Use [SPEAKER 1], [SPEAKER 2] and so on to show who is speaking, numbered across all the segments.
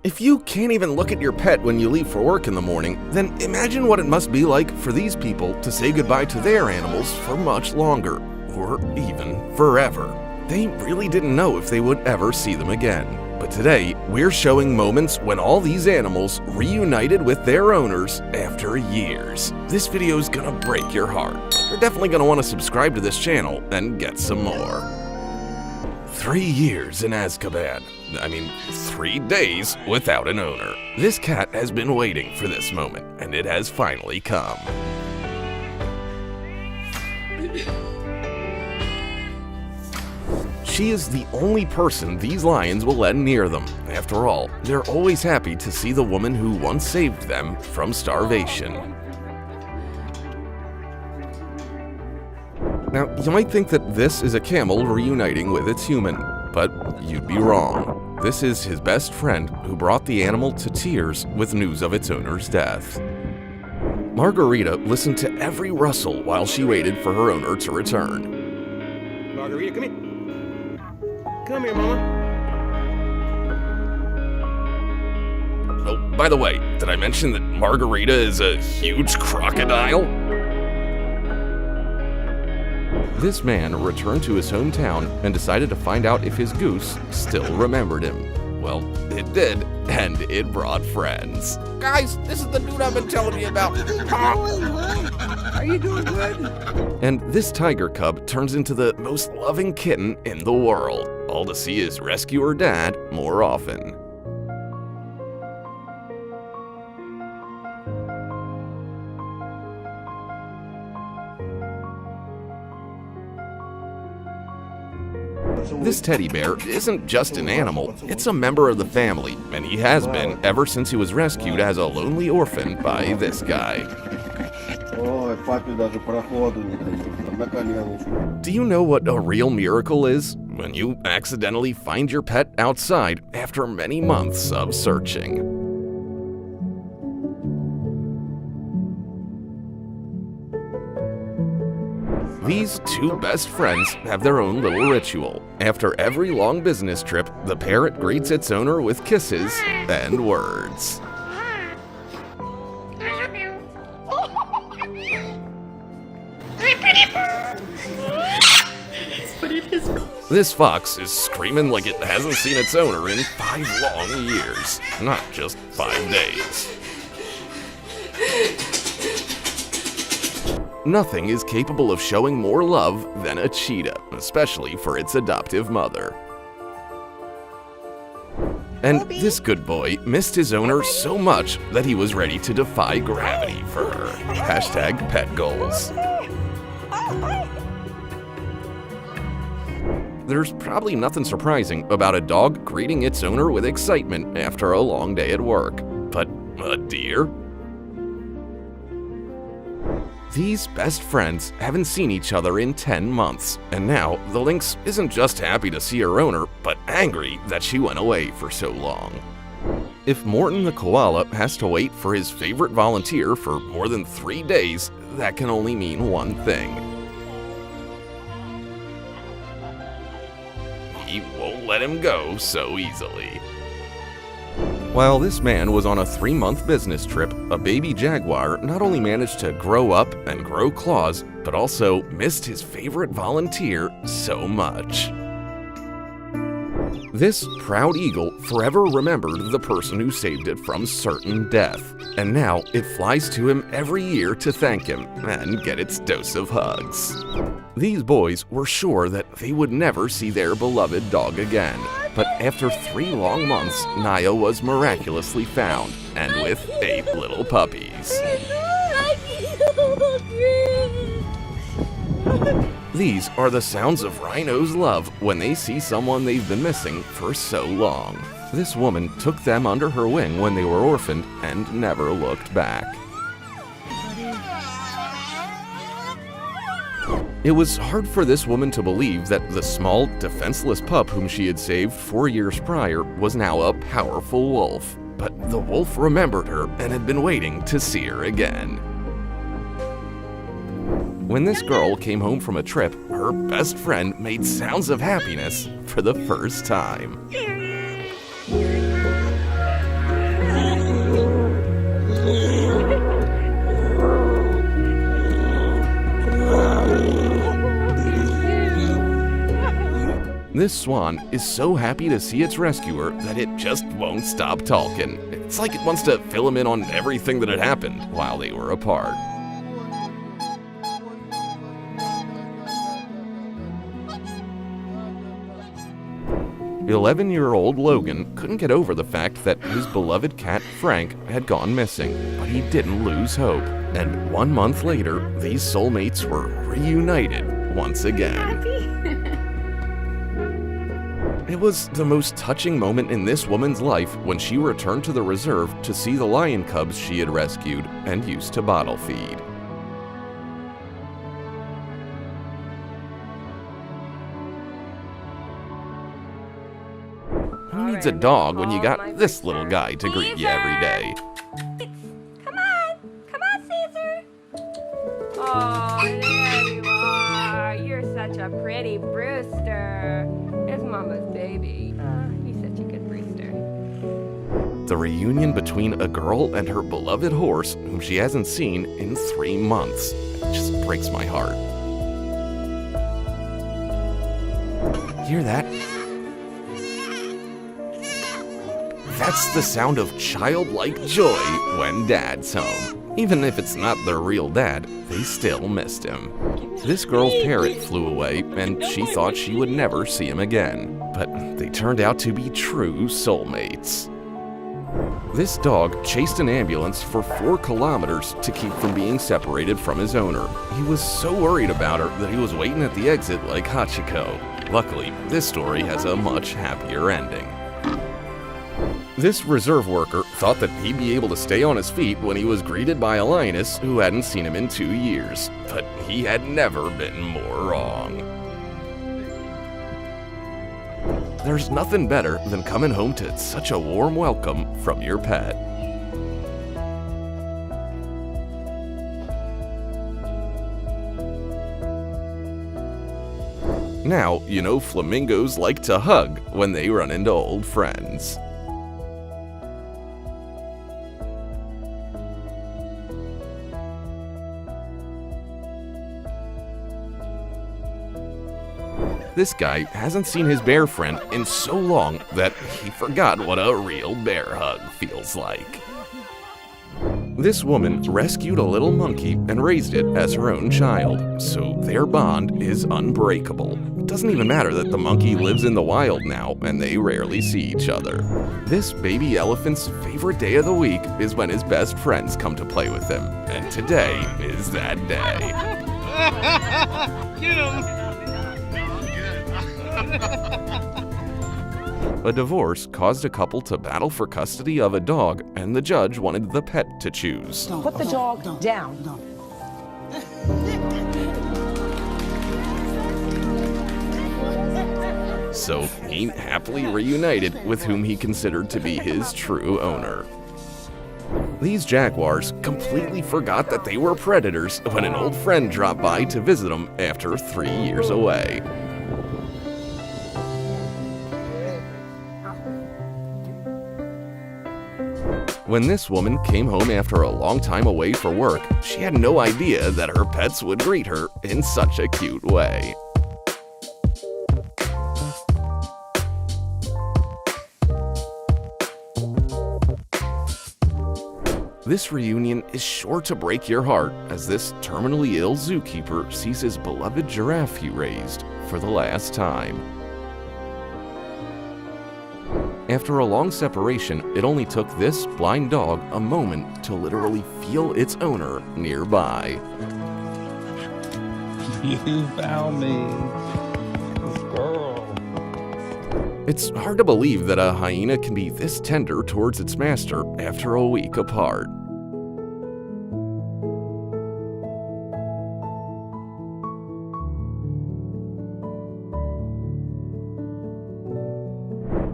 [SPEAKER 1] If you can't even look at your pet when you leave for work in the morning, then imagine what it must be like for these people to say goodbye to their animals for much longer, or even forever. They really didn't know if they would ever see them again. But today, we're showing moments when all these animals reunited with their owners after years. This video's gonna break your heart. You're definitely gonna want to subscribe to this channel and get some more. 3 years in Azkaban. 3 days without an owner. This cat has been waiting for this moment, and it has finally come. She is the only person these lions will let near them. After all, they're always happy to see the woman who once saved them from starvation. Now, you might think that this is a camel reuniting with its human, but you'd be wrong. This is his best friend who brought the animal to tears with news of its owner's death. Margarita listened to every rustle while she waited for her owner to return.
[SPEAKER 2] Margarita, come here. Come here, Mama.
[SPEAKER 1] Oh, by the way, did I mention that Margarita is a huge crocodile? This man returned to his hometown and decided to find out if his goose still remembered him. Well, it did, and it brought friends.
[SPEAKER 2] Guys, this is the dude I've been telling you about. Are you doing good?
[SPEAKER 1] And this tiger cub turns into the most loving kitten in the world, all to see his rescuer dad more often. This teddy bear isn't just an animal, it's a member of the family, and he has been ever since he was rescued as a lonely orphan by this guy. Do you know what a real miracle is? When you accidentally find your pet outside after many months of searching. These two best friends have their own little ritual. After every long business trip, the parrot greets its owner with kisses and words. This fox is screaming like it hasn't seen its owner in 5 long years, not just 5 days. Nothing is capable of showing more love than a cheetah, especially for its adoptive mother. And this good boy missed his owner so much that he was ready to defy gravity for her. #PetGoals. There's probably nothing surprising about a dog greeting its owner with excitement after a long day at work. But a deer? These best friends haven't seen each other in 10 months, and now the lynx isn't just happy to see her owner, but angry that she went away for so long. If Morton the koala has to wait for his favorite volunteer for more than 3 days, that can only mean one thing. He won't let him go so easily. While this man was on a 3-month business trip, a baby jaguar not only managed to grow up and grow claws, but also missed his favorite volunteer so much. This proud eagle forever remembered the person who saved it from certain death, and now it flies to him every year to thank him and get its dose of hugs. These boys were sure that they would never see their beloved dog again. But after 3 long months, Naya was miraculously found, and with 8 little puppies. These are the sounds of rhinos' love when they see someone they've been missing for so long. This woman took them under her wing when they were orphaned and never looked back. It was hard for this woman to believe that the small, defenseless pup whom she had saved 4 years prior was now a powerful wolf. But the wolf remembered her and had been waiting to see her again. When this girl came home from a trip, her best friend made sounds of happiness for the first time. This swan is so happy to see its rescuer that it just won't stop talking. It's like it wants to fill him in on everything that had happened while they were apart. 11-year-old Logan couldn't get over the fact that his beloved cat Frank had gone missing, but he didn't lose hope. And 1 month later, these soulmates were reunited once again. It was the most touching moment in this woman's life when she returned to the reserve to see the lion cubs she had rescued and used to bottle feed. Who needs a dog when you got this little guy to greet you every day?
[SPEAKER 3] Come on, Caesar. Oh, there you are. You're such a pretty Brewster. It's Mama's baby. He's such a good Brewster.
[SPEAKER 1] The reunion between a girl and her beloved horse, whom she hasn't seen in 3 months. It just breaks my heart. Hear that? That's the sound of childlike joy when Dad's home. Even if it's not their real dad, they still missed him. This girl's parrot flew away, and she thought she would never see him again. But they turned out to be true soulmates. This dog chased an ambulance for 4 kilometers to keep from being separated from his owner. He was so worried about her that he was waiting at the exit like Hachiko. Luckily, this story has a much happier ending. This reserve worker thought that he'd be able to stay on his feet when he was greeted by a lioness who hadn't seen him in 2 years, but he had never been more wrong. There's nothing better than coming home to such a warm welcome from your pet. Now, you know flamingos like to hug when they run into old friends. This guy hasn't seen his bear friend in so long that he forgot what a real bear hug feels like. This woman rescued a little monkey and raised it as her own child, so their bond is unbreakable. It doesn't even matter that the monkey lives in the wild now and they rarely see each other. This baby elephant's favorite day of the week is when his best friends come to play with him, and today is that day.
[SPEAKER 4] Get him!
[SPEAKER 1] A divorce caused a couple to battle for custody of a dog, and the judge wanted the pet to choose.
[SPEAKER 5] Put the dog down.
[SPEAKER 1] So he happily reunited with whom he considered to be his true owner. These jaguars completely forgot that they were predators when an old friend dropped by to visit them after 3 years away. When this woman came home after a long time away for work, she had no idea that her pets would greet her in such a cute way. This reunion is sure to break your heart as this terminally ill zookeeper sees his beloved giraffe he raised for the last time. After a long separation, it only took this blind dog a moment to literally feel its owner nearby.
[SPEAKER 4] You found me. This girl.
[SPEAKER 1] It's hard to believe that a hyena can be this tender towards its master after a week apart.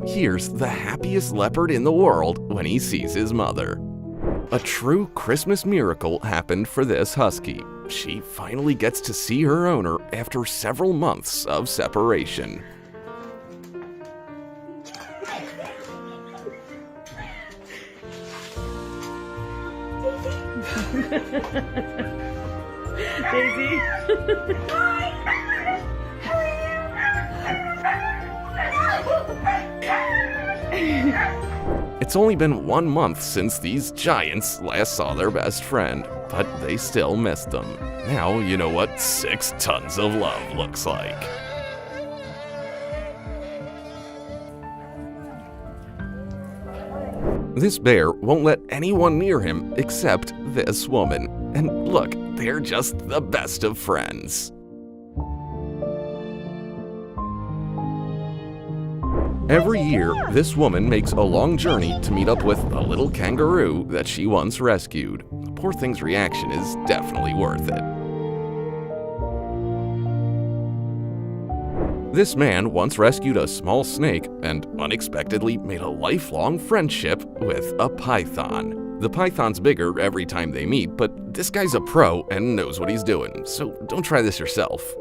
[SPEAKER 1] Here's the happiest leopard in the world when he sees his mother. A true Christmas miracle happened for this husky. She finally gets to see her owner after several months of separation.
[SPEAKER 5] Daisy.
[SPEAKER 1] It's only been 1 month since these giants last saw their best friend, but they still missed them. Now you know what 6 tons of love looks like. This bear won't let anyone near him except this woman. And look, they're just the best of friends. Every year, this woman makes a long journey to meet up with a little kangaroo that she once rescued. The poor thing's reaction is definitely worth it. This man once rescued a small snake and unexpectedly made a lifelong friendship with a python. The python's bigger every time they meet, but this guy's a pro and knows what he's doing, so don't try this yourself.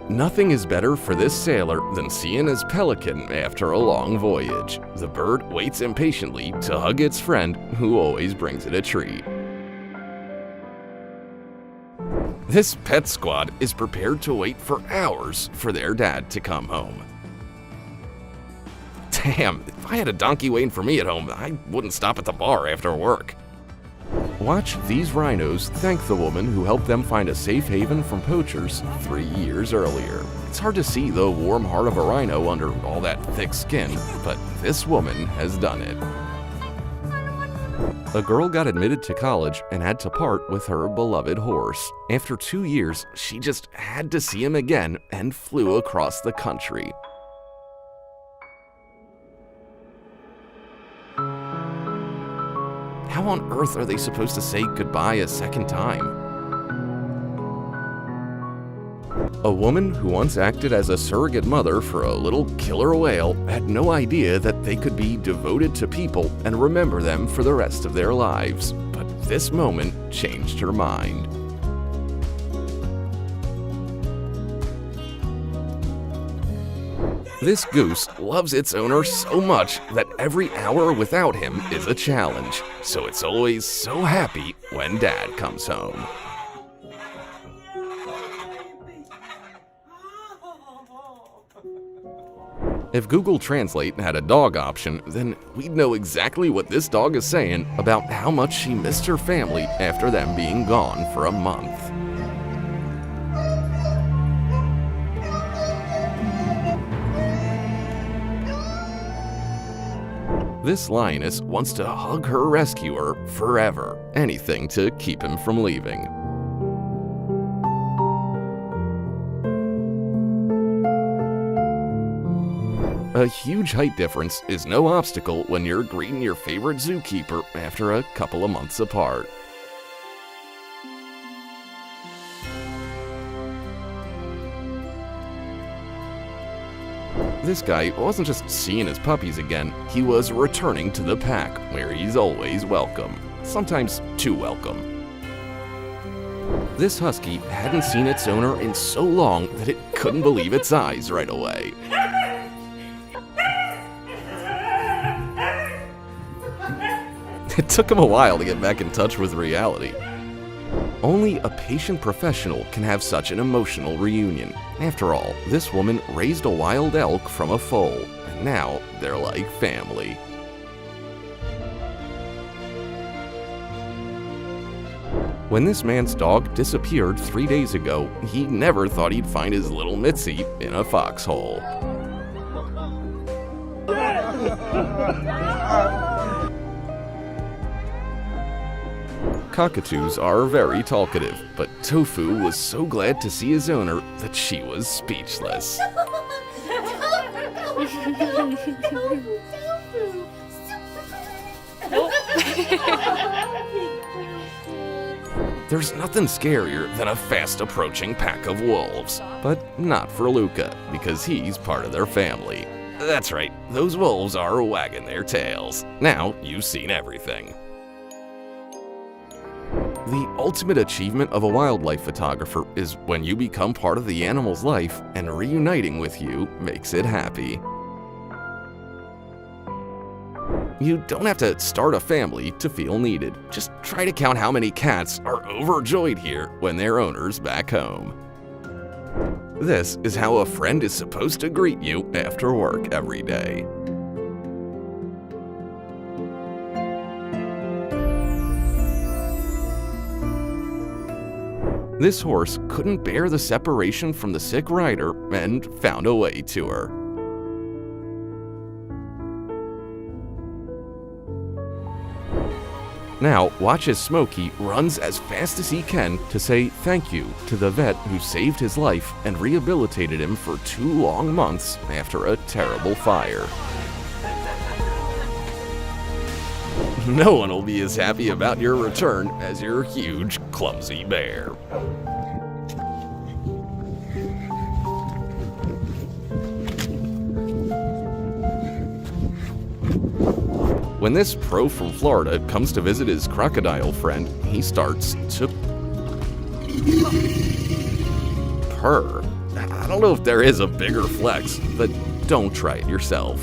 [SPEAKER 1] Nothing is better for this sailor than seeing his pelican after a long voyage. The bird waits impatiently to hug its friend, who always brings it a treat. This pet squad is prepared to wait for hours for their dad to come home. Damn, if I had a donkey waiting for me at home, I wouldn't stop at the bar after work. Watch these rhinos thank the woman who helped them find a safe haven from poachers 3 years earlier. It's hard to see the warm heart of a rhino under all that thick skin, but this woman has done it. A girl got admitted to college and had to part with her beloved horse. After 2 years, she just had to see him again and flew across the country. How on earth are they supposed to say goodbye a second time? A woman who once acted as a surrogate mother for a little killer whale had no idea that they could be devoted to people and remember them for the rest of their lives. But this moment changed her mind. This goose loves its owner so much that every hour without him is a challenge, so it's always so happy when Dad comes home. If Google Translate had a dog option, then we'd know exactly what this dog is saying about how much she missed her family after them being gone for a month. This lioness wants to hug her rescuer forever, anything to keep him from leaving. A huge height difference is no obstacle when you're greeting your favorite zookeeper after a couple of months apart. This guy wasn't just seeing his puppies again, he was returning to the pack, where he's always welcome. Sometimes too welcome. This husky hadn't seen its owner in so long that it couldn't believe its eyes right away. It took him a while to get back in touch with reality. Only a patient professional can have such an emotional reunion. After all, this woman raised a wild elk from a foal, and now they're like family. When this man's dog disappeared 3 days ago, he never thought he'd find his little Mitzi in a foxhole. Cockatoos are very talkative, but Tofu was so glad to see his owner that she was speechless. There's nothing scarier than a fast-approaching pack of wolves, but not for Luca, because he's part of their family. That's right, those wolves are wagging their tails. Now you've seen everything. The ultimate achievement of a wildlife photographer is when you become part of the animal's life and reuniting with you makes it happy. You don't have to start a family to feel needed. Just try to count how many cats are overjoyed here when their owner's back home. This is how a friend is supposed to greet you after work every day. This horse couldn't bear the separation from the sick rider and found a way to her. Now, watch as Smokey runs as fast as he can to say thank you to the vet who saved his life and rehabilitated him for 2 long months after a terrible fire. No one will be as happy about your return as your huge, clumsy bear. When this pro from Florida comes to visit his crocodile friend, he starts to purr. I don't know if there is a bigger flex, but don't try it yourself.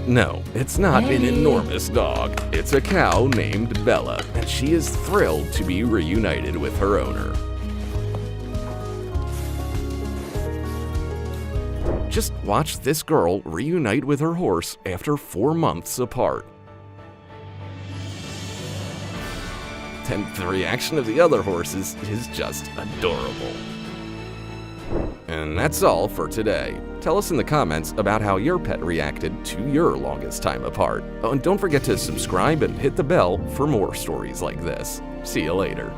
[SPEAKER 1] No, it's not an enormous dog. It's a cow named Bella, and she is thrilled to be reunited with her owner. Just watch this girl reunite with her horse after 4 months apart. And the reaction of the other horses is just adorable. And that's all for today. Tell us in the comments about how your pet reacted to your longest time apart. Oh, and don't forget to subscribe and hit the bell for more stories like this. See you later.